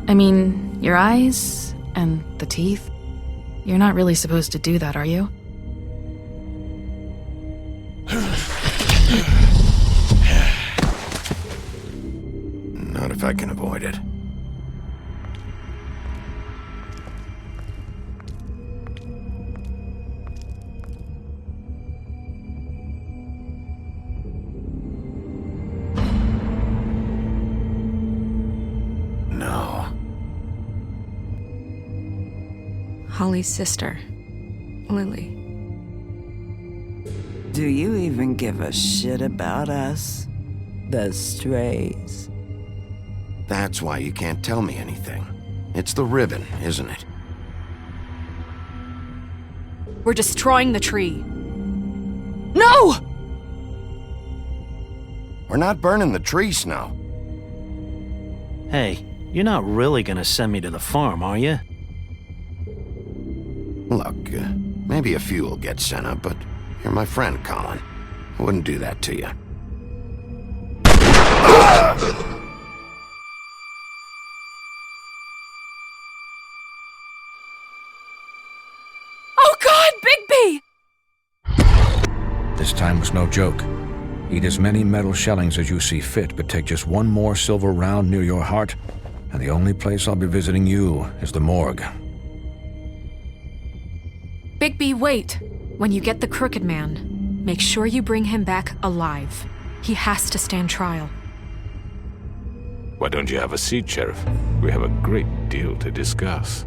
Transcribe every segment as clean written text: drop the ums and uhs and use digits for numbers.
I mean, your eyes and the teeth. You're not really supposed to do that, are you? Not if I can avoid it. No. Holly's sister, Lily. Do you even give a shit about us? The strays? That's why you can't tell me anything. It's the ribbon, isn't it? We're destroying the tree. No! We're not burning the tree, Snow. Hey, you're not really gonna send me to the farm, are you? Look, maybe a few will get sent up, but you're my friend, Colin. I wouldn't do that to you. Oh God, Bigby! This time was no joke. Eat as many metal shellings as you see fit, but take just one more silver round near your heart, and the only place I'll be visiting you is the morgue. Bigby, wait. When you get the Crooked Man, make sure you bring him back alive. He has to stand trial. Why don't you have a seat, Sheriff? We have a great deal to discuss.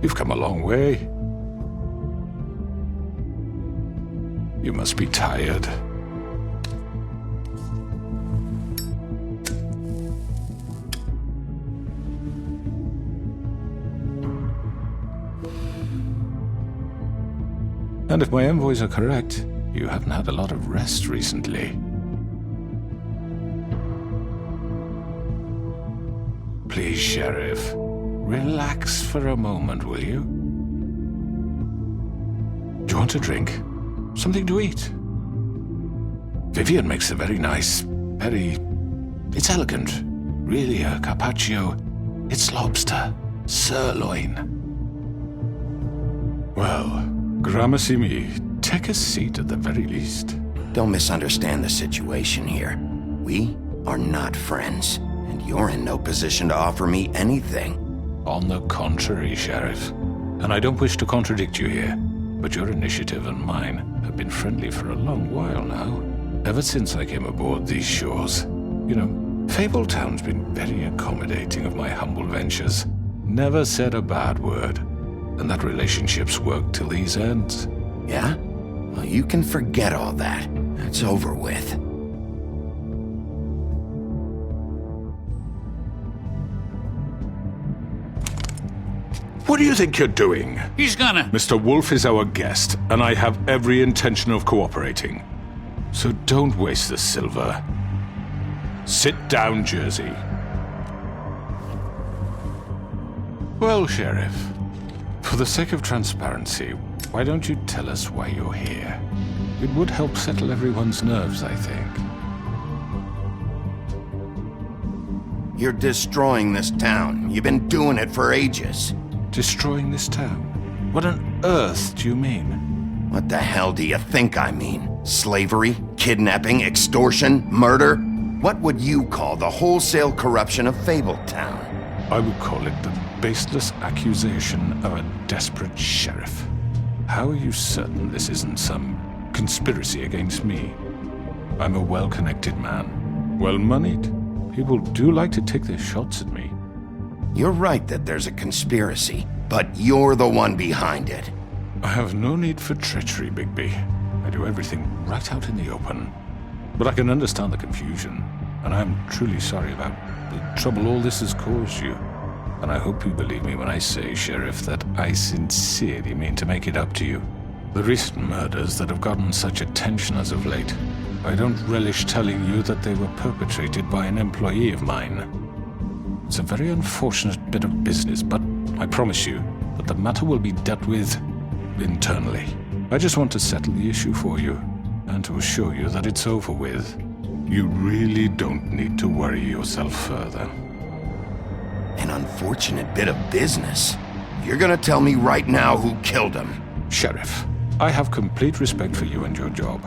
You've come a long way. You must be tired. And if my envoys are correct, you haven't had a lot of rest recently. Please, Sheriff. Relax for a moment, will you? Do you want a drink? Something to eat? Vivian makes a very nice, It's elegant. Really a carpaccio. It's lobster. Sirloin. Well, gramercy me. Take a seat at the very least. Don't misunderstand the situation here. We are not friends, and you're in no position to offer me anything. On the contrary, Sheriff. And I don't wish to contradict you here, but your initiative and mine have been friendly for a long while now. Ever since I came aboard these shores. You know, Fabletown's been very accommodating of my humble ventures. Never said a bad word. And that relationship's worked till these ends. Yeah? Well, you can forget all that. It's over with. What do you think you're doing? He's gonna... Mr. Wolf is our guest, and I have every intention of cooperating. So don't waste the silver. Sit down, Jersey. Well, Sheriff, for the sake of transparency, why don't you tell us why you're here? It would help settle everyone's nerves, I think. You're destroying this town. You've been doing it for ages. Destroying this town? What on earth do you mean? What the hell do you think I mean? Slavery? Kidnapping? Extortion? Murder? What would you call the wholesale corruption of Fabletown? I would call it the baseless accusation of a desperate sheriff. How are you certain this isn't some conspiracy against me. I'm a well-connected man, well-moneyed. People do like to take their shots at me. You're right that there's a conspiracy, but you're the one behind it. I have no need for treachery, Bigby. I do everything right out in the open. But I can understand the confusion, and I'm truly sorry about the trouble all this has caused you. And I hope you believe me when I say, Sheriff, that I sincerely mean to make it up to you. The recent murders that have gotten such attention as of late, I don't relish telling you that they were perpetrated by an employee of mine. It's a very unfortunate bit of business, but I promise you that the matter will be dealt with internally. I just want to settle the issue for you, and to assure you that it's over with. You really don't need to worry yourself further. An unfortunate bit of business. You're gonna tell me right now who killed him. Sheriff, I have complete respect for you and your job.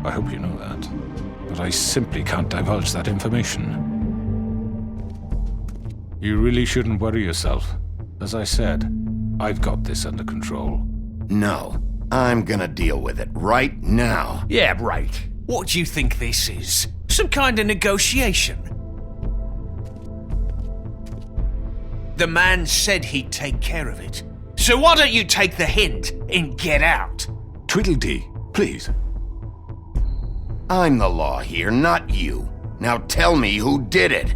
I hope you know that. But I simply can't divulge that information. You really shouldn't worry yourself. As I said, I've got this under control. No, I'm gonna deal with it right now. Yeah, right. What do you think this is? Some kind of negotiation? The man said he'd take care of it. So why don't you take the hint and get out? Tweedledee, please. I'm the law here, not you. Now tell me who did it.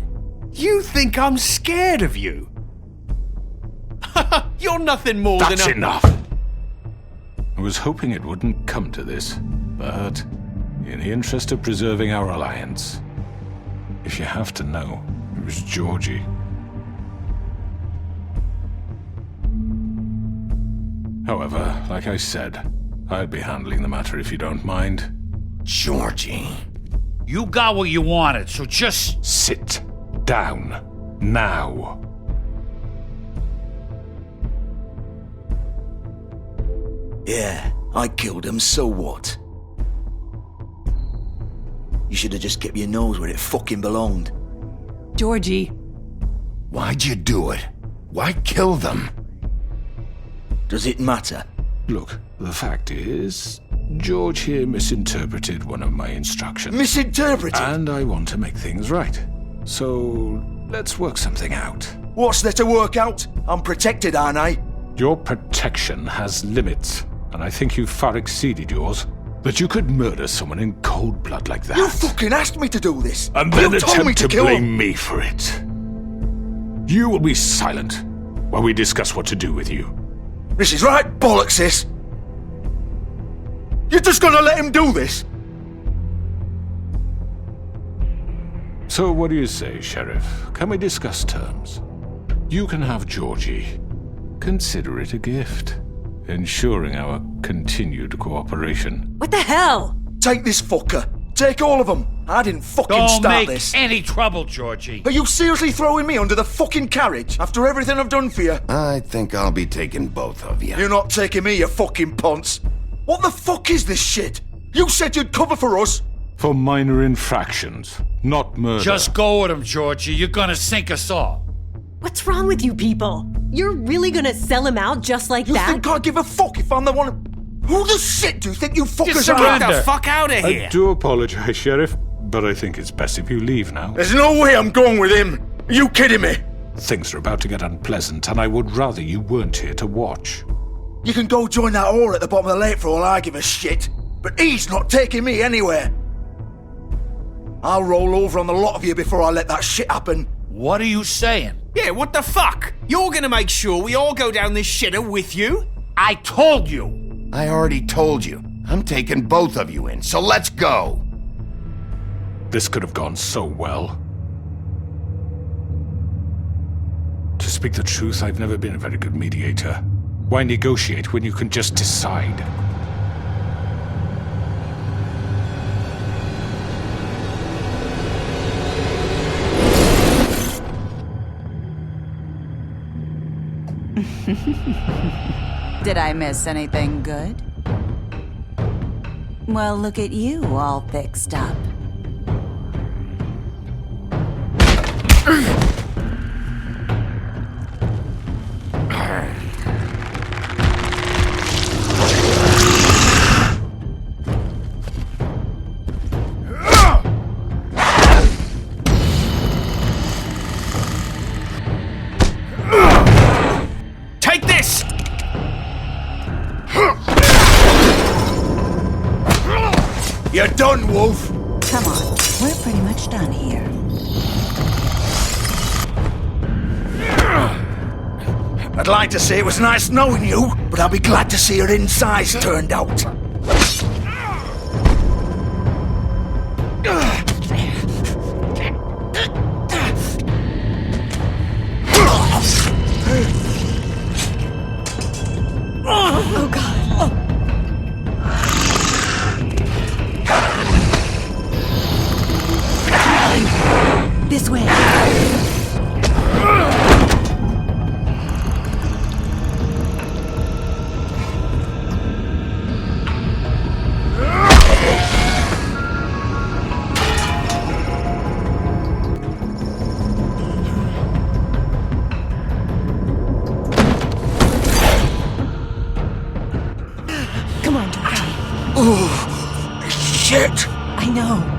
You think I'm scared of you? You're nothing more That's than a... enough! I was hoping it wouldn't come to this, but in the interest of preserving our alliance, if you have to know, it was Georgie. However, like I said, I'll be handling the matter if you don't mind. Georgie. You got what you wanted, so just... Sit down. Now. Yeah, I killed him, so what? You should have just kept your nose where it fucking belonged. Georgie. Why'd you do it? Why kill them? Does it matter? Look, the fact is, George here misinterpreted one of my instructions. Misinterpreted? And I want to make things right. So, let's work something out. What's there to work out? I'm protected, aren't I? Your protection has limits, and I think you've far exceeded yours. That you could murder someone in cold blood like that. You fucking asked me to do this! And then you told me attempt to kill blame him. me for it. You will be silent while we discuss what to do with you. This is right bollocks, this! You're just gonna let him do this? So what do you say, Sheriff? Can we discuss terms? You can have Georgie. Consider it a gift, ensuring our continued cooperation. What the hell? Take this fucker. Take all of them. I didn't fucking Don't start make this. any trouble, Georgie. Are you seriously throwing me under the fucking carriage after everything I've done for you? I think I'll be taking both of you. You're not taking me, you fucking ponce. What the fuck is this shit? You said you'd cover for us. For minor infractions, not murder. Just go with him, Georgie. You're gonna sink us all. What's wrong with you people? You're really gonna sell him out just like You that? think I give a fuck if I'm the one... Who the shit do you think you fuckers Just are? surrender. Get the fuck out of here! I do apologize, Sheriff, but I think it's best if you leave now. There's no way I'm going with him. Are you kidding me? Things are about to get unpleasant, and I would rather you weren't here to watch. You can go join that whore at the bottom of the lake for all I give a shit. But he's not taking me anywhere. I'll roll over on the lot of you before I let that shit happen. What are you saying? Yeah, what the fuck? You're gonna make sure we all go down this shitter with you? I told you. I already told you. I'm taking both of you in, so let's go. This could have gone so well. To speak the truth, I've never been a very good mediator. Why negotiate when you can just decide? Did I miss anything good? Well, look at you, all fixed up. You're done, Wolf. Come on, we're pretty much done here. I'd like to say it was nice knowing you, but I'll be glad to see your insides turned out. Oh, God. This way. Come on, Georgie. Oh, shit. I know.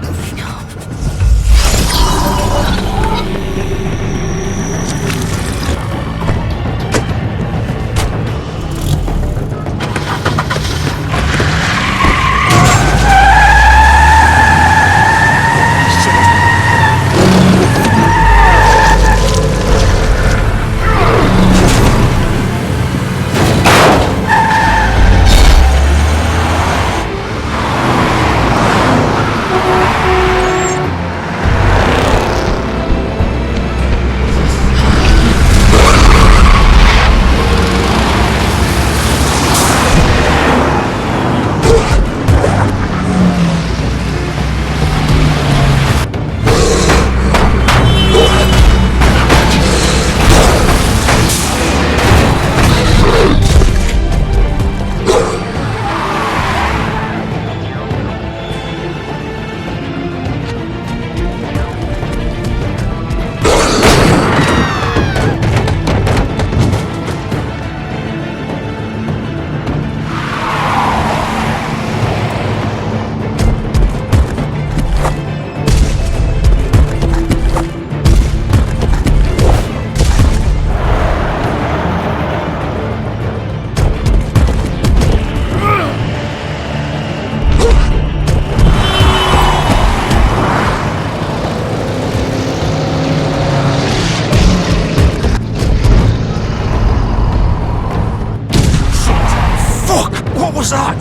What was that?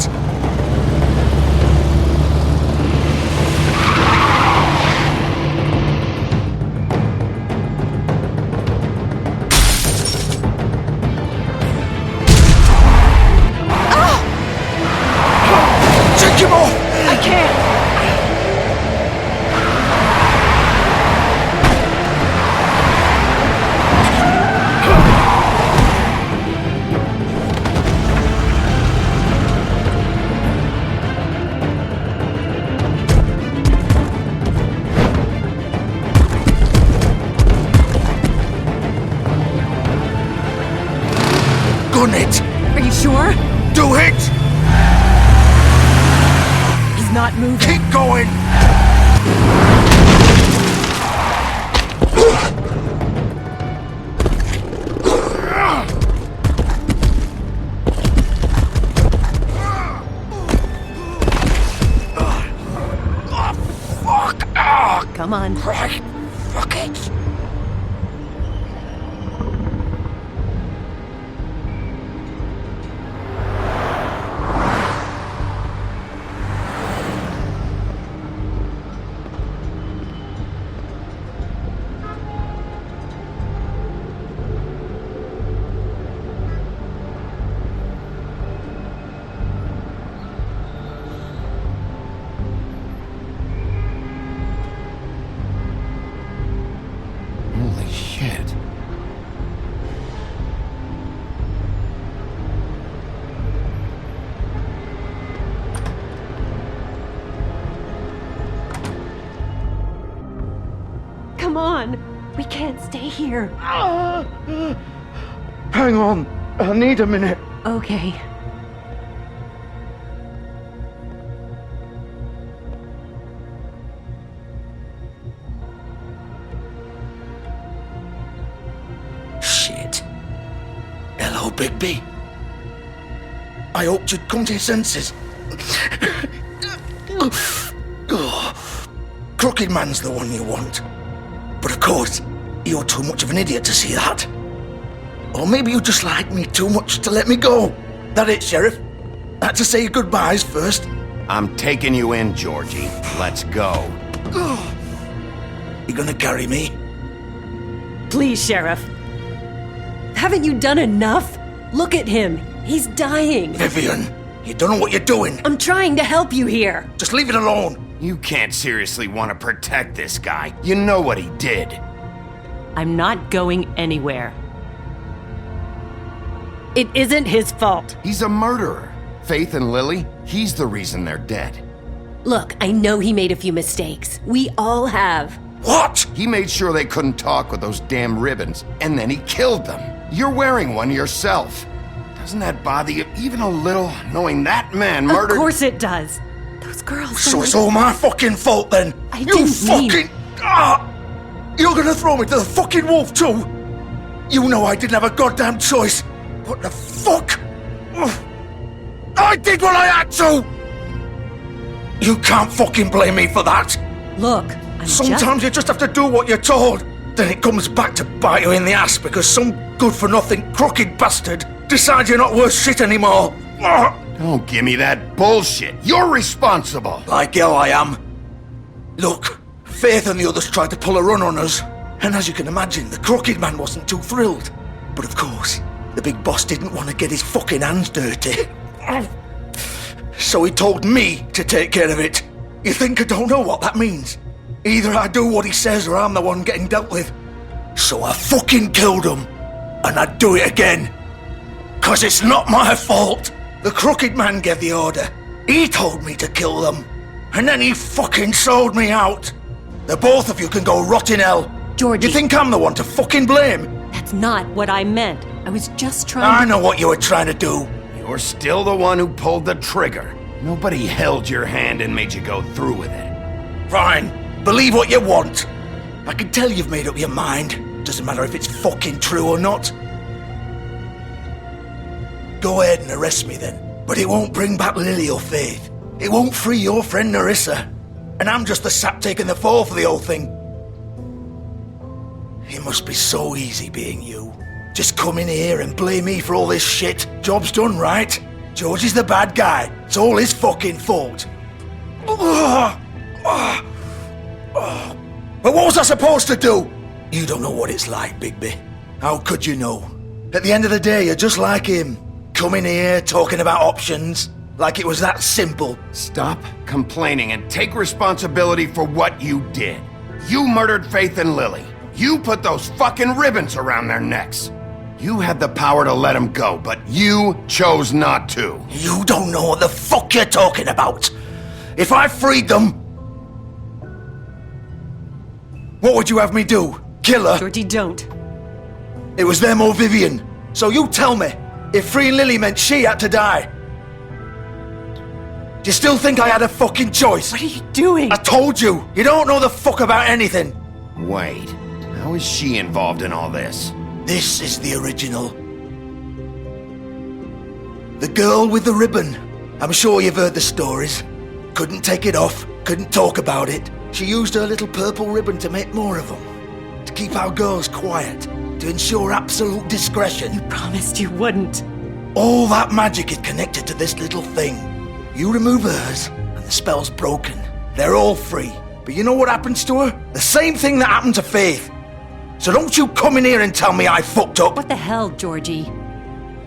Take him off! I can't. Gun it! Are you sure? Do it! He's not moving. Keep going! Fuck! Come on. Right, fuck it! Holy shit. Come on. We can't stay here. Hang on, I need a minute. Okay. Shit. Hello, Bigby. I hoped you'd come to your senses. Crooked Man's the one you want. But of course, you're too much of an idiot to see that. Or maybe you just like me too much to let me go. That it, Sheriff? Had to say your goodbyes first. I'm taking you in, Georgie. Let's go. You gonna carry me? Please, Sheriff. Haven't you done enough? Look at him. He's dying. Vivian, you don't know what you're doing. I'm trying to help you here. Just leave it alone. You can't seriously want to protect this guy. You know what he did. I'm not going anywhere. It isn't his fault. He's a murderer. Faith and Lily, he's the reason they're dead. Look, I know he made a few mistakes. We all have. What? He made sure they couldn't talk with those damn ribbons, and then he killed them. You're wearing one yourself. Doesn't that bother you even a little, knowing that man murdered— Of course it does. Those girls— So it's all my fucking fault then? I didn't mean— You're gonna throw me to the fucking wolf too? You know I didn't have a goddamn choice. What the fuck? I did what I had to! You can't fucking blame me for that. Look, Sometimes you just have to do what you're told. Then it comes back to bite you in the ass because some good-for-nothing crooked bastard decides you're not worth shit anymore. Don't give me that bullshit. You're responsible. Like hell I am. Look, Faith and the others tried to pull a run on us. And as you can imagine, the Crooked Man wasn't too thrilled. But of course, the big boss didn't want to get his fucking hands dirty. So he told me to take care of it. You think I don't know what that means? Either I do what he says or I'm the one getting dealt with. So I fucking killed him. And I'd do it again. 'Cause it's not my fault. The Crooked Man gave the order. He told me to kill them. And then he fucking sold me out. The both of you can go rot in hell. Georgie. You think I'm the one to fucking blame? That's not what I meant. I was just trying I know what you were trying to do. You're still the one who pulled the trigger. Nobody held your hand and made you go through with it. Fine. Believe what you want. I can tell you've made up your mind. Doesn't matter if it's fucking true or not. Go ahead and arrest me then. But it won't bring back Lily or Faith. It won't free your friend Nerissa. And I'm just the sap taking the fall for the whole thing. It must be so easy being you. Just come in here and blame me for all this shit. Job's done, right? George is the bad guy. It's all his fucking fault. But what was I supposed to do? You don't know what it's like, Bigby. How could you know? At the end of the day, you're just like him. Coming here, talking about options, like it was that simple. Stop complaining and take responsibility for what you did. You murdered Faith and Lily. You put those fucking ribbons around their necks. You had the power to let them go, but you chose not to. You don't know what the fuck you're talking about. If I freed them, what would you have me do? Kill her? Georgie, don't. It was them or Vivian. So you tell me, if freeing Lily meant she had to die, do you still think I had a fucking choice? What are you doing? I told you, you don't know the fuck about anything. Wait, how is she involved in all this? This is the original. The girl with the ribbon. I'm sure you've heard the stories. Couldn't take it off, couldn't talk about it. She used her little purple ribbon to make more of them. To keep our girls quiet. To ensure absolute discretion. You promised you wouldn't. All that magic is connected to this little thing. You remove hers, and the spell's broken. They're all free. But you know what happens to her? The same thing that happened to Faith. So don't you come in here and tell me I fucked up. What the hell, Georgie?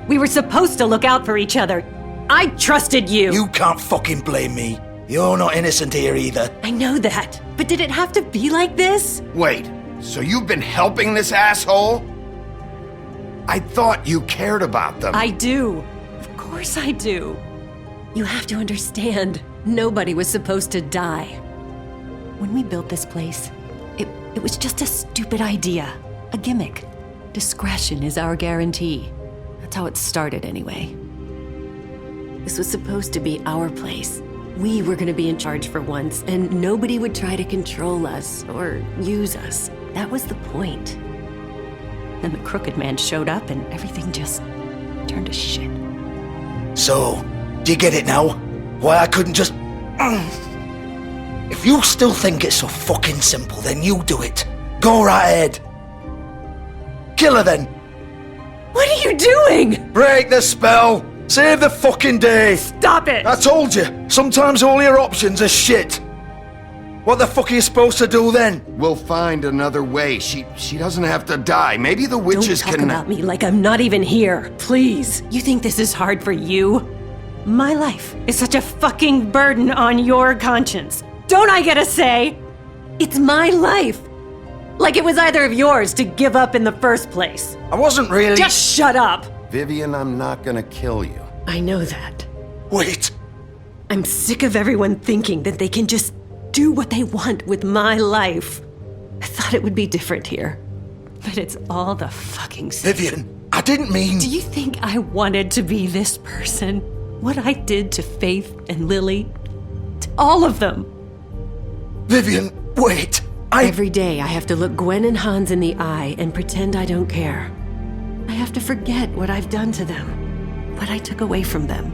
We were supposed to look out for each other. I trusted you. You can't fucking blame me. You're not innocent here either. I know that. But did it have to be like this? Wait, so you've been helping this asshole? I thought you cared about them. I do. Of course I do. You have to understand, nobody was supposed to die. When we built this place, it was just a stupid idea. A gimmick. Discretion is our guarantee. That's how it started anyway. This was supposed to be our place. We were gonna be in charge for once, and nobody would try to control us or use us. That was the point. Then the Crooked Man showed up and everything just turned to shit. So, do you get it now? Why I couldn't just... If you still think it's so fucking simple, then you do it. Go right ahead. Kill her then. What are you doing? Break the spell. Save the fucking day. Stop it! I told you, sometimes all your options are shit. What the fuck are you supposed to do then? We'll find another way. She doesn't have to die. Maybe the witches Don't talk can... about me like I'm not even here, please. You think this is hard for you? My life is such a fucking burden on your conscience. Don't I get a say? It's my life. Like it was either of yours to give up in the first place. I wasn't really... Just shut up! Vivian, I'm not gonna kill you. I know that. Wait. I'm sick of everyone thinking that they can just do what they want with my life. I thought it would be different here. But it's all the fucking same. Vivian, I didn't mean... Do you think I wanted to be this person? What I did to Faith and Lily? To all of them? Vivian, wait. Every day I have to look Gwen and Hans in the eye and pretend I don't care. I have to forget what I've done to them, what I took away from them.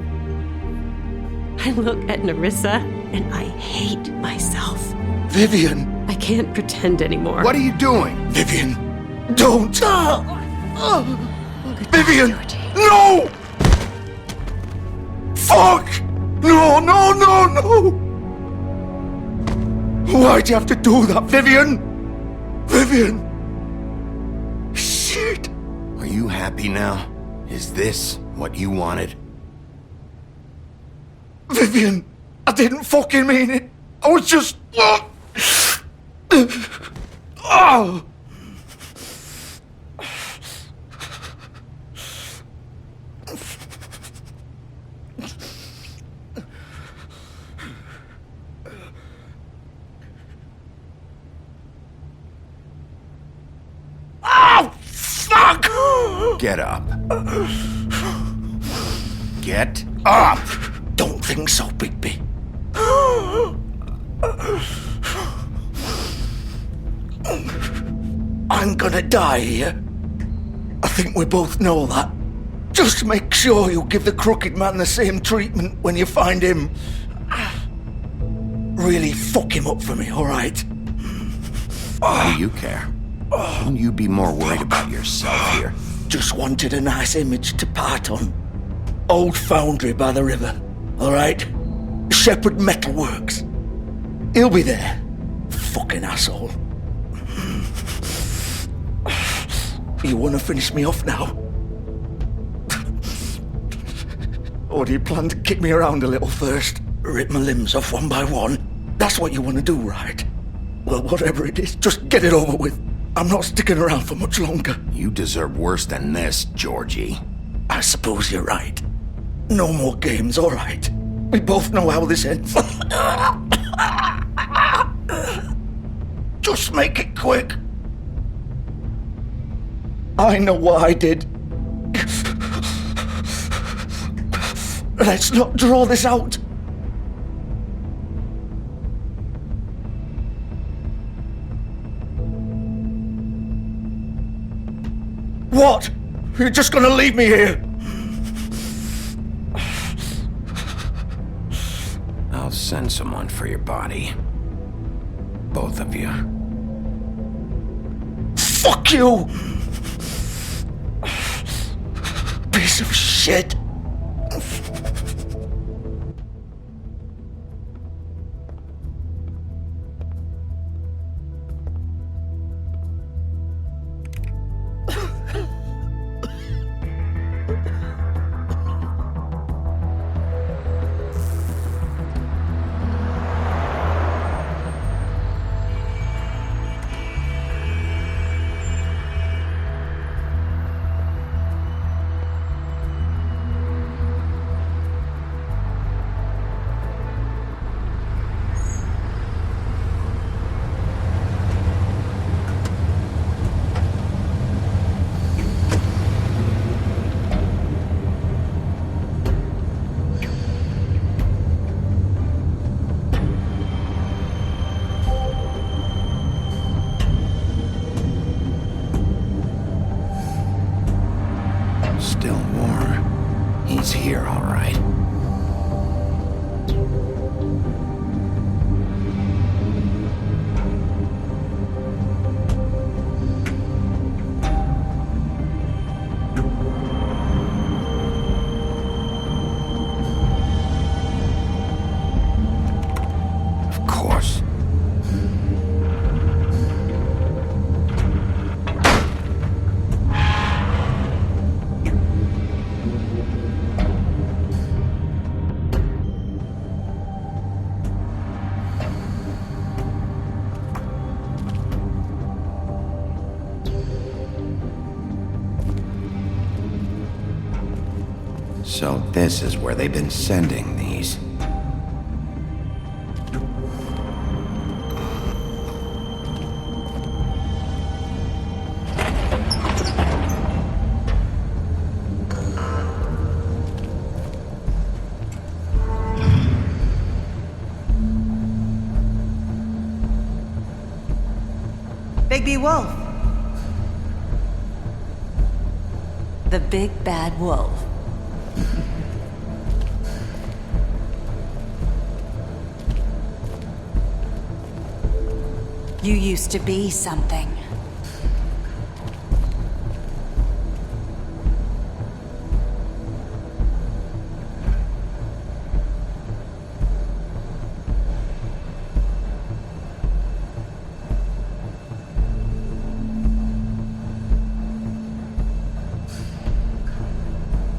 I look at Nerissa and I hate myself. Vivian! I can't pretend anymore. What are you doing? Vivian, don't! Vivian! Georgie. No! Fuck! No, no, no, no! Why'd you have to do that, Vivian? Vivian! Shit! Are you happy now? Is this what you wanted? Vivian, I didn't fucking mean it. I was just... Oh! Oh, fuck! Get up. Get up! Don't think so, Bigby. I'm gonna die here. I think we both know that. Just make sure you give the crooked man the same treatment when you find him. Really fuck him up for me, alright? Why do you care? Shouldn't you be more worried about yourself here? Just wanted a nice image to part on. Old foundry by the river, alright? Shepherd Metalworks. He'll be there. Fucking asshole. You wanna finish me off now? Or do you plan to kick me around a little first? Rip my limbs off one by one? That's what you wanna do, right? Well, whatever it is, just get it over with. I'm not sticking around for much longer. You deserve worse than this, Georgie. I suppose you're right. No more games, all right. We both know how this ends. Just make it quick. I know what I did. Let's not draw this out. What? You're just gonna leave me here? I'll send someone for your body. Both of you. Fuck you! Piece of shit. Still warm. He's here, all right. So this is where they've been sending these. Bigby Wolf. The big bad wolf. You used to be something.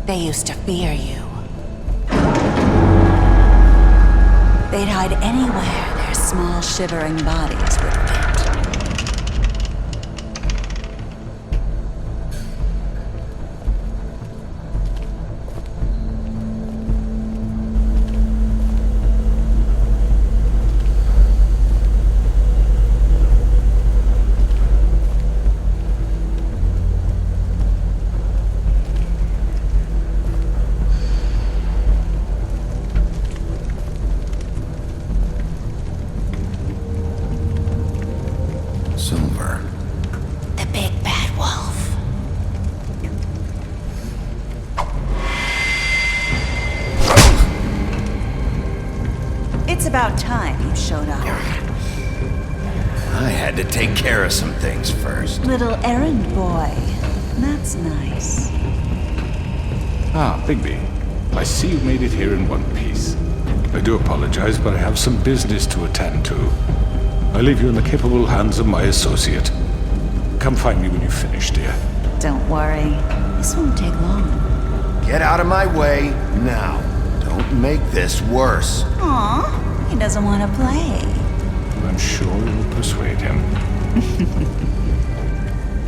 They used to fear you. They'd hide anywhere their small, shivering bodies would fit. Silver. The big bad wolf. It's about time you showed up. I had to take care of some things first. Little errand boy. That's nice. Ah, Bigby. I see you made it here in one piece. I do apologize, but I have some business to attend to. I leave you in the capable hands of my associate. Come find me when you finish, dear. Don't worry. This won't take long. Get out of my way now. Don't make this worse. Aw, he doesn't want to play. I'm sure you'll persuade him.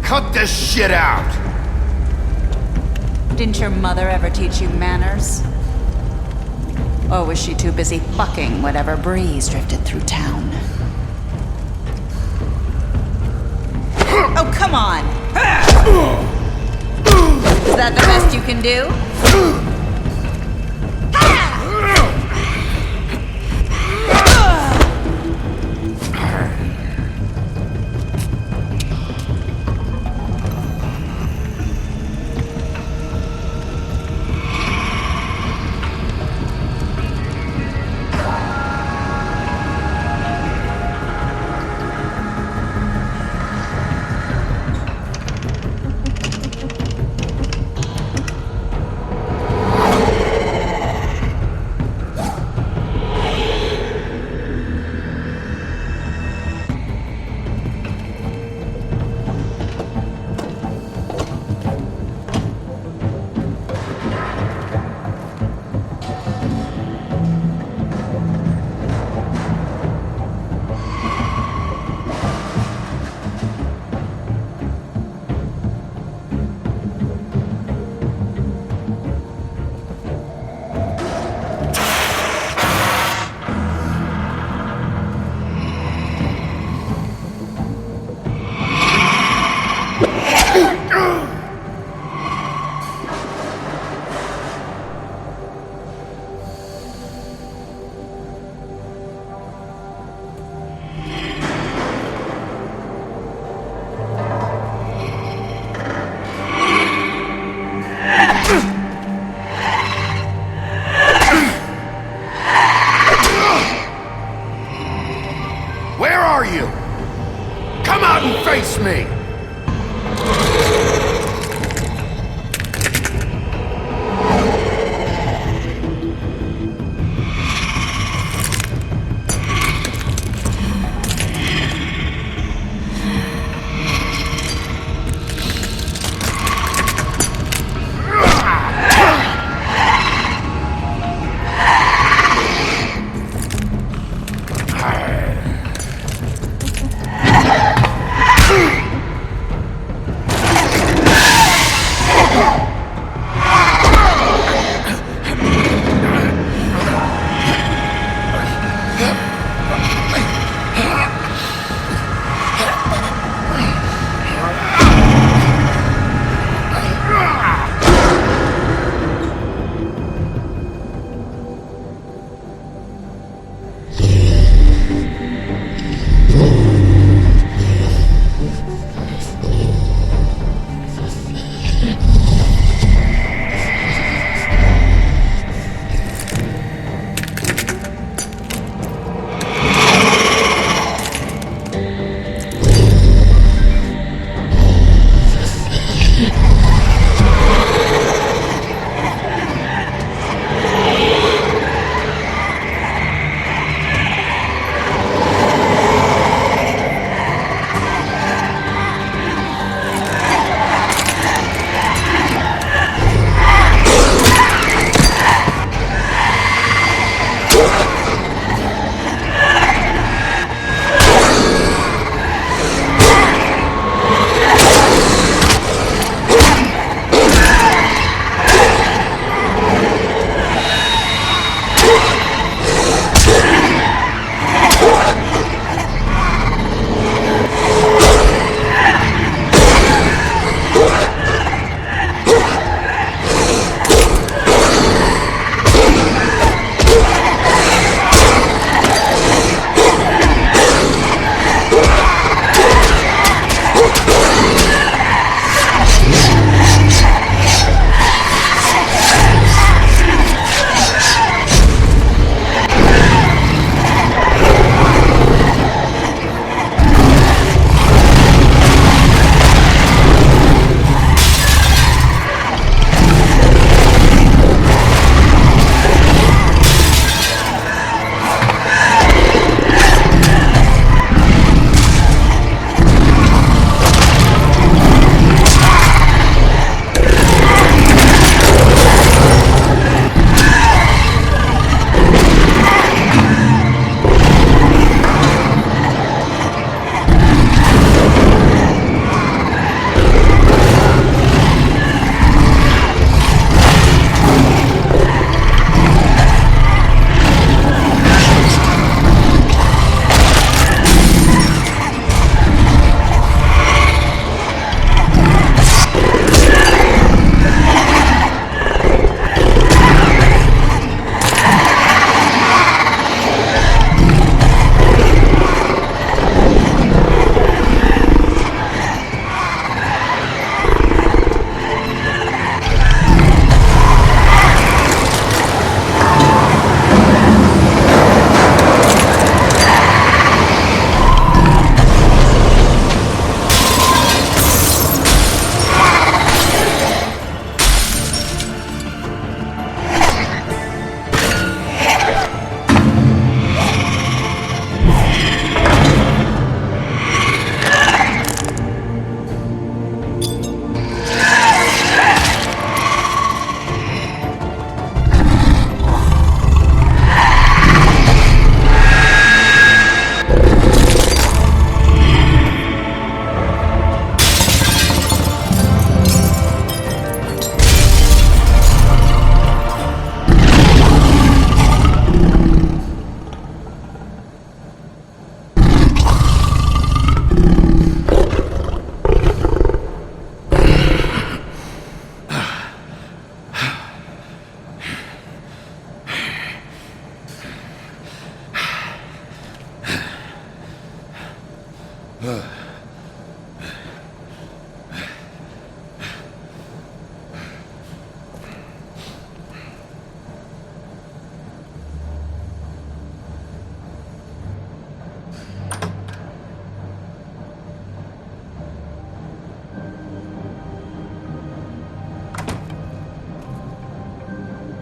Cut this shit out! Didn't your mother ever teach you manners? Or was she too busy fucking whatever breeze drifted through town? Oh, come on! Is that the best you can do?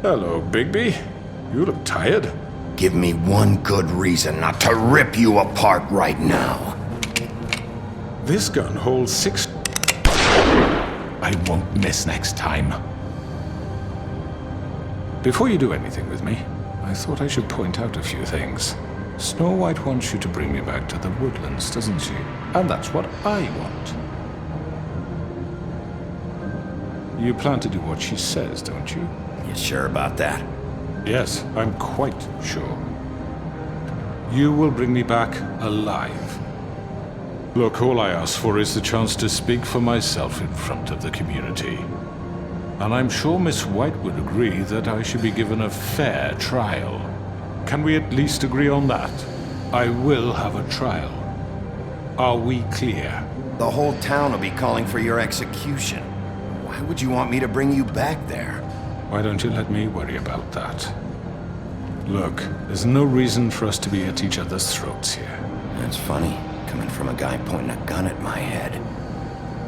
Hello, Bigby. You look tired. Give me one good reason not to rip you apart right now. This gun holds 6... I won't miss next time. Before you do anything with me, I thought I should point out a few things. Snow White wants you to bring me back to the woodlands, doesn't she? And that's what I want. You plan to do what she says, don't you? You sure about that? Yes, I'm quite sure. You will bring me back alive. Look, all I ask for is the chance to speak for myself in front of the community. And I'm sure Miss White would agree that I should be given a fair trial. Can we at least agree on that? I will have a trial. Are we clear? The whole town will be calling for your execution. Why would you want me to bring you back there? Why don't you let me worry about that? Look, there's no reason for us to be at each other's throats here. That's funny, coming from a guy pointing a gun at my head.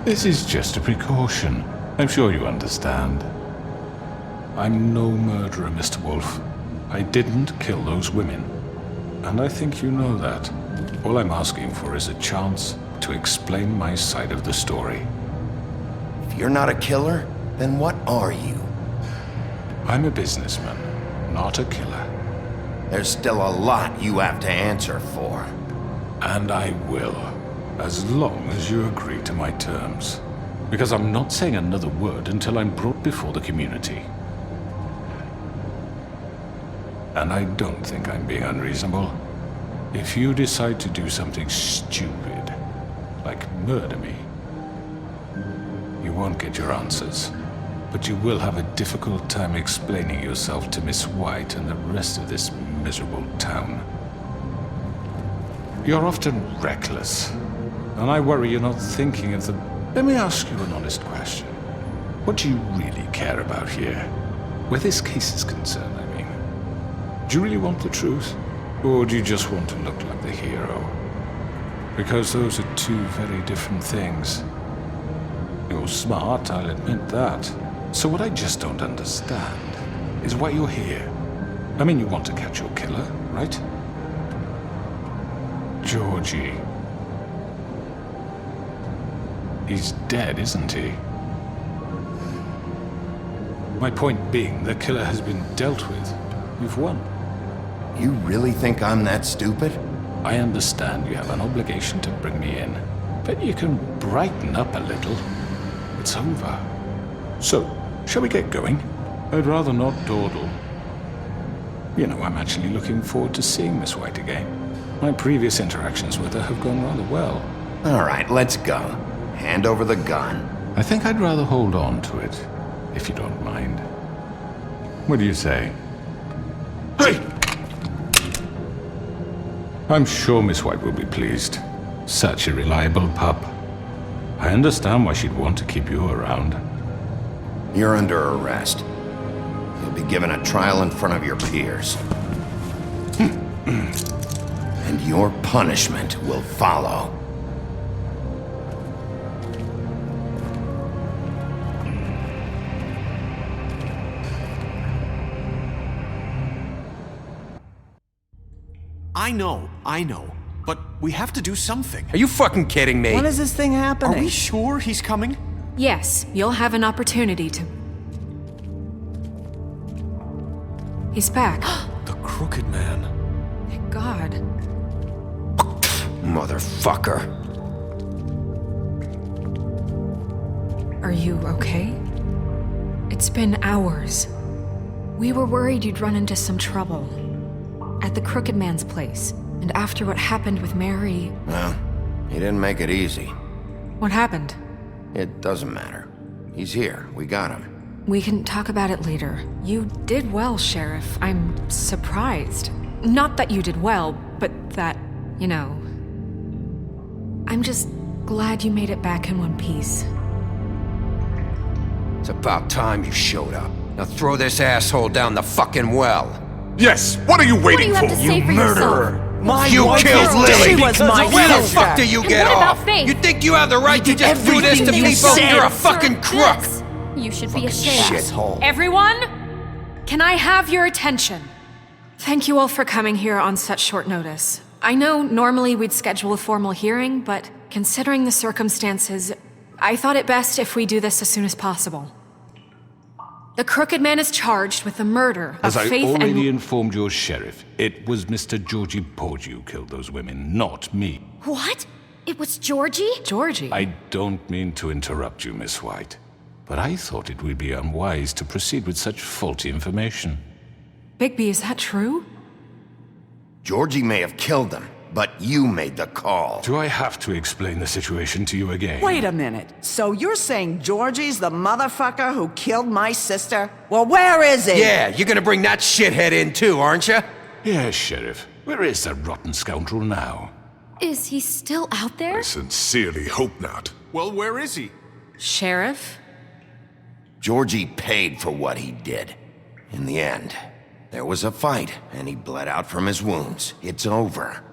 This is just a precaution. I'm sure you understand. I'm no murderer, Mr. Wolf. I didn't kill those women. And I think you know that. All I'm asking for is a chance to explain my side of the story. If you're not a killer, then what are you? I'm a businessman, not a killer. There's still a lot you have to answer for. And I will, as long as you agree to my terms. Because I'm not saying another word until I'm brought before the community. And I don't think I'm being unreasonable. If you decide to do something stupid, like murder me, you won't get your answers. But you will have a difficult time explaining yourself to Miss White and the rest of this miserable town. You're often reckless, and I worry you're not thinking of the... Let me ask you an honest question. What do you really care about here? Where this case is concerned, I mean. Do you really want the truth? Or do you just want to look like the hero? Because those are two very different things. You're smart, I'll admit that. So what I just don't understand is why you're here. I mean, you want to catch your killer, right? Georgie. He's dead, isn't he? My point being, the killer has been dealt with. You've won. You really think I'm that stupid? I understand you have an obligation to bring me in, but you can brighten up a little. It's over. So, shall we get going? I'd rather not dawdle. You know, I'm actually looking forward to seeing Miss White again. My previous interactions with her have gone rather well. All right, let's go. Hand over the gun. I think I'd rather hold on to it, if you don't mind. What do you say? Hey! I'm sure Miss White will be pleased. Such a reliable pup. I understand why she'd want to keep you around. You're under arrest. You'll be given a trial in front of your peers. And your punishment will follow. I know. But we have to do something. Are you fucking kidding me? When is this thing happening? Are we sure he's coming? Yes, you'll have an opportunity to... He's back. The Crooked Man. Thank God. Motherfucker. Are you okay? It's been hours. We were worried you'd run into some trouble. At the Crooked Man's place. And after what happened with Mary... Well, he didn't make it easy. What happened? It doesn't matter. He's here. We got him. We can talk about it later. You did well, Sheriff. I'm surprised. Not that you did well, but that, you know... I'm just glad you made it back in one piece. It's about time you showed up. Now throw this asshole down the fucking well. Yes, what are you waiting What do you have to say for murderer? yourself? You killed Lily! She was my Where the sister. fuck do you get what about off? Faith? You think you have the right to just do this to Everything you people? said. You're a fucking crook! This. You should be ashamed. Shithole. Everyone, Can I have your attention? Thank you all for coming here on such short notice. I know normally we'd schedule a formal hearing, but considering the circumstances, I thought it best if we do this as soon as possible. The Crooked Man is charged with the murder of Faith. As I Faith already informed your sheriff, it was Mr. Georgie Porgy who killed those women, not me. What? It was Georgie? Georgie? I don't mean to interrupt you, Miss White, but I thought it would be unwise to proceed with such faulty information. Bigby, is that true? Georgie may have killed them, but you made the call. Do I have to explain the situation to you again? Wait a minute. So you're saying Georgie's the motherfucker who killed my sister? Well, where is he? Yeah, you're gonna bring that shithead in too, aren't you? Yes, Sheriff. Where is that rotten scoundrel now? Is he still out there? I sincerely hope not. Well, where is he? Sheriff? Georgie paid for what he did. In the end, there was a fight, and he bled out from his wounds. It's over.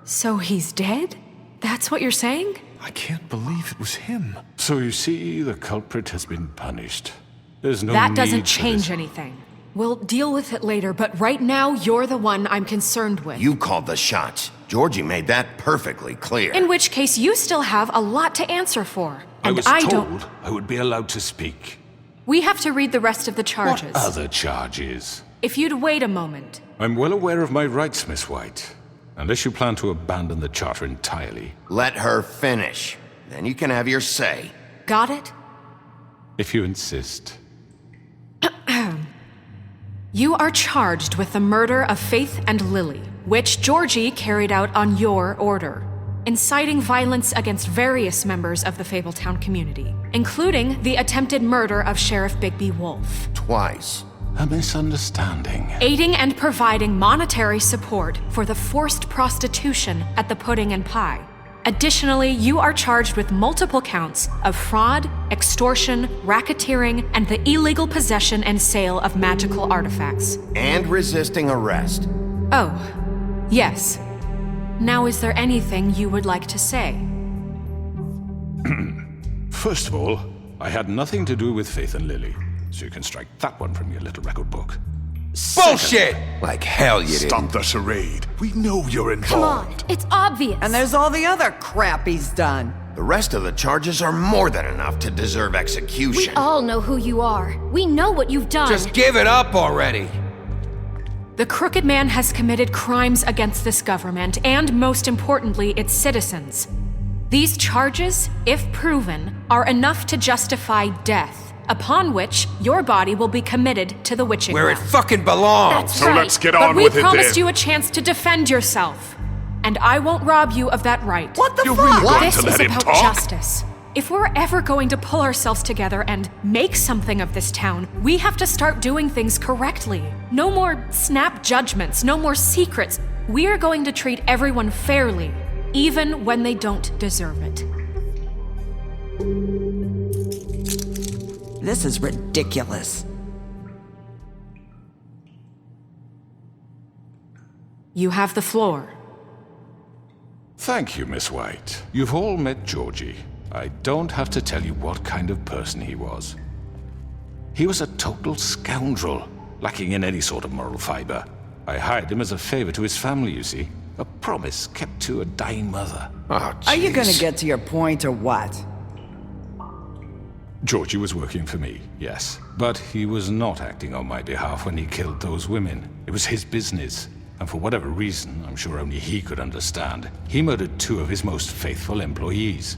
So he's dead? That's what you're saying? I can't believe it was him. So you see, the culprit has been punished. There's no That need doesn't for change this. anything. We'll deal with it later, but right now, you're the one I'm concerned with. You called the shots. Georgie made that perfectly clear. In which case, you still have a lot to answer for. I And was I told don't. I would be allowed to speak. We have to read the rest of the charges. What other charges? If you'd wait a moment. I'm well aware of my rights, Miss White. Unless you plan to abandon the charter entirely. Let her finish. Then you can have your say. Got it? If you insist. You are charged with the murder of Faith and Lily, which Georgie carried out on your order, inciting violence against various members of the Fabletown community, including the attempted murder of Sheriff Bigby Wolf. Twice. A misunderstanding. Aiding and providing monetary support for the forced prostitution at the Pudding and Pie. Additionally, you are charged with multiple counts of fraud, extortion, racketeering, and the illegal possession and sale of magical artifacts. And resisting arrest. Oh, yes. Now, is there anything you would like to say? First of all, I had nothing to do with Faith and Lily, so you can strike that one from your little record book. Bullshit! Like hell you didn't. Stop the charade. We know you're involved. Come on, it's obvious. And there's all the other crap he's done. The rest of the charges are more than enough to deserve We execution. all know who you are. We know what you've done. Just give it up already. The Crooked Man has committed crimes against this government and, most importantly, its citizens. These charges, if proven, are enough to justify death, upon which your body will be committed to the witching Where it well. fucking belongs. That's So right. let's get But on we with it promised then. you a chance to defend yourself, and I won't rob you of that right. What the You're fuck? really going This to is let him about talk? justice. If we're ever going to pull ourselves together and make something of this town, we have to start doing things correctly. No more snap judgments, no more secrets. We are going to treat everyone fairly, even when they don't deserve it. This is ridiculous. You have the floor. Thank you, Miss White. You've all met Georgie. I don't have to tell you what kind of person he was. He was a total scoundrel, lacking in any sort of moral fiber. I hired him as a favor to his family, you see. A promise kept to a dying mother. Oh, Are you jeez. gonna get to your point or what? Georgie was working for me, yes. But he was not acting on my behalf when he killed those women. It was his business. And for whatever reason, I'm sure only he could understand, he murdered 2 of his most faithful employees.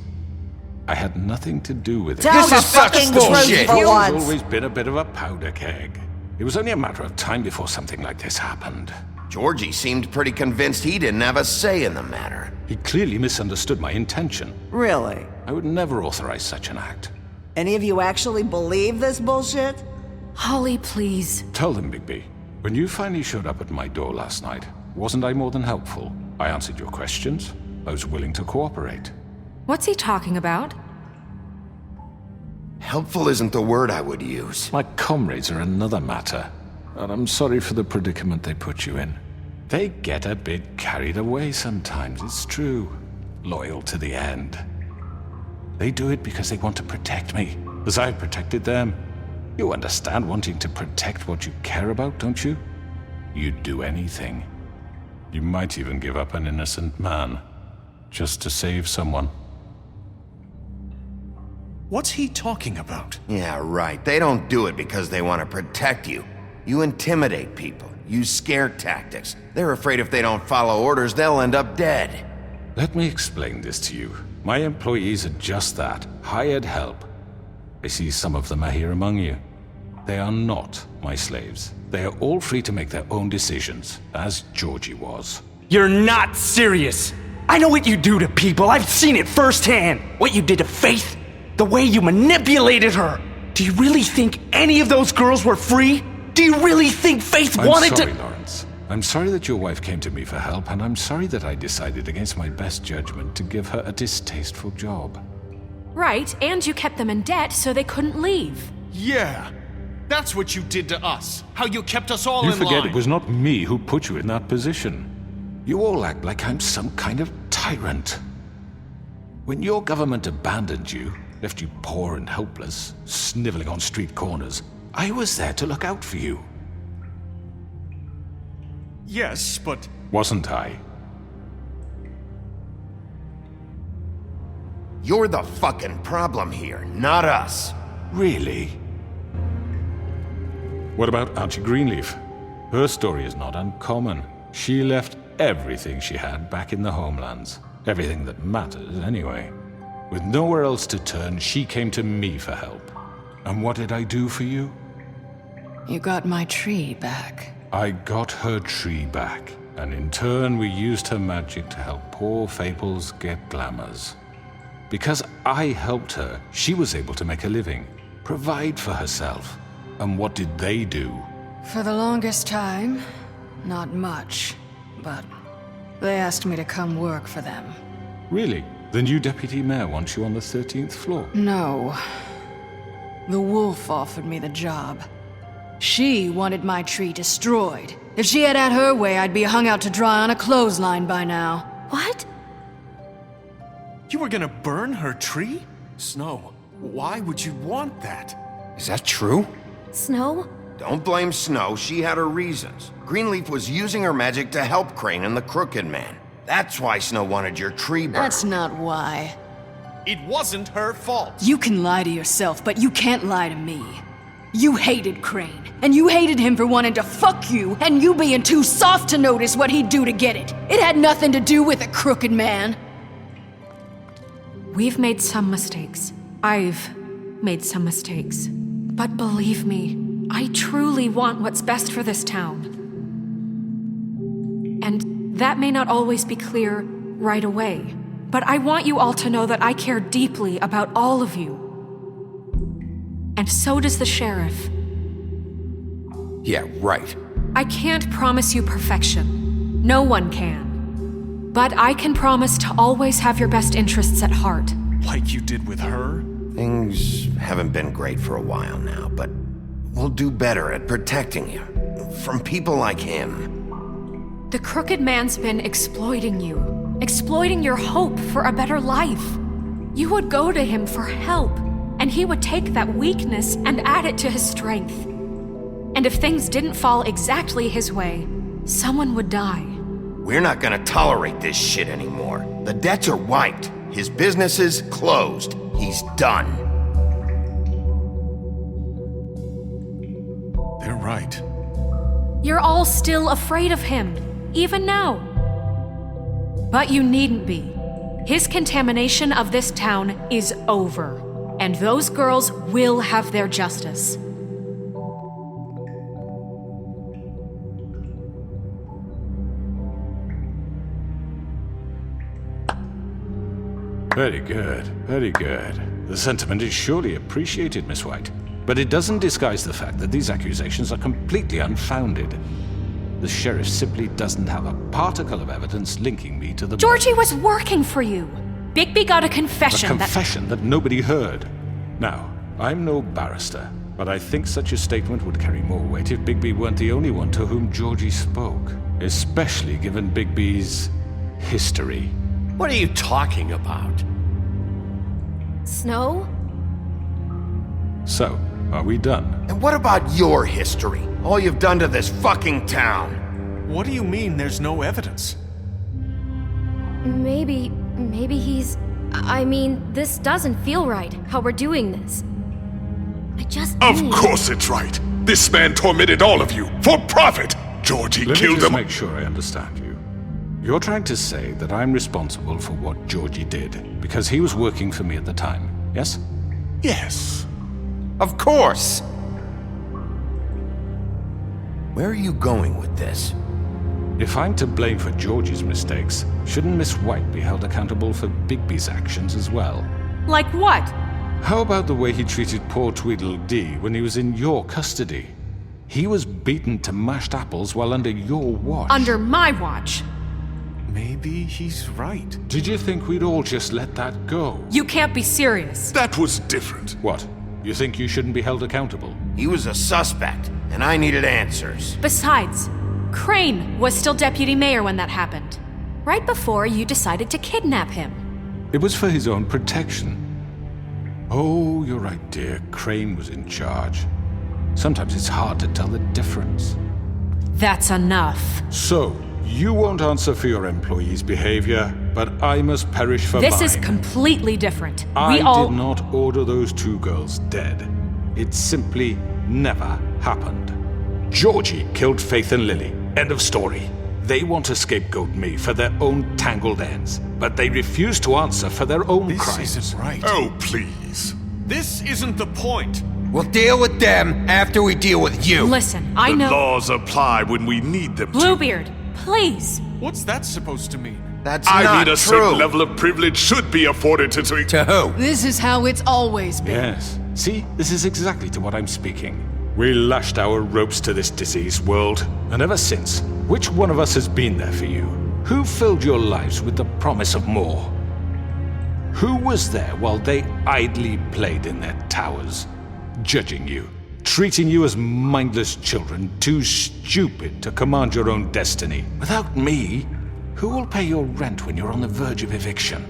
I had nothing to do with it. Tell This the is such fucking bullshit. truth for He's once. always been a bit of a powder keg. It was only a matter of time before something like this happened. Georgie seemed pretty convinced he didn't have a say in the matter. He clearly misunderstood my intention. Really? I would never authorize such an act. Any of you actually believe this bullshit? Holly, please. Tell them, Bigby. When you finally showed up at my door last night, wasn't I more than helpful? I answered your questions. I was willing to cooperate. What's he talking about? Helpful isn't the word I would use. My comrades are another matter, and I'm sorry for the predicament they put you in. They get a bit carried away sometimes, it's true. Loyal to the end. They do it because they want to protect me, as I've protected them. You understand wanting to protect what you care about, don't you? You'd do anything. You might even give up an innocent man, just to save someone. What's he talking about? Yeah, right. They don't do it because they want to protect you. You intimidate people, use scare tactics. They're afraid if they don't follow orders, they'll end up dead. Let me explain this to you. My employees are just that, hired help. I see some of them are here among you. They are not my slaves. They are all free to make their own decisions, as Georgie was. You're not serious! I know what you do to people, I've seen it firsthand! What you did to Faith, the way you manipulated her! Do you really think any of those girls were free? Do you really think Faith wanted to— I'm sorry, Lawrence. I'm sorry that your wife came to me for help, and I'm sorry that I decided against my best judgment to give her a distasteful job. Right, and you kept them in debt so they couldn't leave. Yeah, that's what you did to us. How you kept us all in line. You forget it was not me who put you in that position. You all act like I'm some kind of tyrant. When your government abandoned you, left you poor and helpless, sniveling on street corners, I was there to look out for you. Yes, but... Wasn't I? You're the fucking problem here, not us. Really? What about Auntie Greenleaf? Her story is not uncommon. She left everything she had back in the homelands. Everything that matters, anyway. With nowhere else to turn, she came to me for help. And what did I do for you? You got my tree back. I got her tree back, and in turn we used her magic to help poor Fables get glamours. Because I helped her, she was able to make a living, provide for herself. And what did they do? For the longest time, not much. But they asked me to come work for them. Really? The new deputy mayor wants you on the 13th floor? No. The wolf offered me the job. She wanted my tree destroyed. If she had her way, I'd be hung out to dry on a clothesline by now. What? You were gonna burn her tree? Snow, why would you want that? Is that true? Snow? Don't blame Snow, she had her reasons. Greenleaf was using her magic to help Crane and the Crooked Man. That's why Snow wanted your tree burned. That's not why. It wasn't her fault. You can lie to yourself, but you can't lie to me. You hated Crane, and you hated him for wanting to fuck you, and you being too soft to notice what he'd do to get it. It had nothing to do with a Crooked Man. We've made some mistakes. I've made some mistakes. But believe me, I truly want what's best for this town. And that may not always be clear right away, but I want you all to know that I care deeply about all of you. And so does the sheriff. Yeah, right. I can't promise you perfection. No one can. But I can promise to always have your best interests at heart. Like you did with her? Things haven't been great for a while now, but we'll do better at protecting you. From people like him. The Crooked Man's been exploiting you. Exploiting your hope for a better life. You would go to him for help, and he would take that weakness and add it to his strength. And if things didn't fall exactly his way, someone would die. We're not gonna tolerate this shit anymore. The debts are wiped. His business is closed. He's done. They're right. You're all still afraid of him, even now. But you needn't be. His contamination of this town is over, and those girls will have their justice. Very good, very good. The sentiment is surely appreciated, Miss White. But it doesn't disguise the fact that these accusations are completely unfounded. The sheriff simply doesn't have a particle of evidence linking me to the... Georgie was working for you. Bigby got a confession A confession that nobody heard. Now, I'm no barrister, but I think such a statement would carry more weight if Bigby weren't the only one to whom Georgie spoke. Especially given Bigby's history. What are you talking about? Snow? So, Are we done? And what about your history? All you've done to this fucking town? What do you mean there's no evidence? Maybe he's... I mean, this doesn't feel right, how we're doing this. I just Of need... course it's right. This man tormented all of you for profit. Georgie Let killed me just them. make sure I understand you. You're trying to say that I'm responsible for what Georgie did because he was working for me at the time, yes? Yes. Of course! Where are you going with this? If I'm to blame for Georgie's mistakes, shouldn't Miss White be held accountable for Bigby's actions as well? Like what? How about the way he treated poor Tweedledee when he was in your custody? He was beaten to mashed apples while under your watch. Under my watch. Maybe he's right. Did you think we'd all just let that go? You can't be serious. That was different. What? You think you shouldn't be held accountable? He was a suspect, and I needed answers. Besides, Crane was still deputy mayor when that happened. Right before you decided to kidnap him. It was for his own protection. Oh, you're right, dear. Crane was in charge. Sometimes it's hard to tell the difference. That's enough. So, you won't answer for your employees' behavior, but I must perish for This mine. is completely different. I We all... did not order those two girls dead. It simply never happened. Georgie killed Faith and Lily. End of story. They want to scapegoat me for their own tangled ends, but they refuse to answer for their own crimes. This isn't right. Oh, please. This isn't the point. We'll deal with them after we deal with you. Listen, I The know... laws apply when we need them to. Bluebeard, please. What's that supposed to mean? That's I not mean, a true. certain level of privilege should be afforded to... To who? This is how it's always been. Yes. See, this is exactly to what I'm speaking. We lashed our ropes to this diseased world, and ever since, which one of us has been there for you? Who filled your lives with the promise of more? Who was there while they idly played in their towers, judging you, treating you as mindless children, too stupid to command your own destiny? Without me, who will pay your rent when you're on the verge of eviction?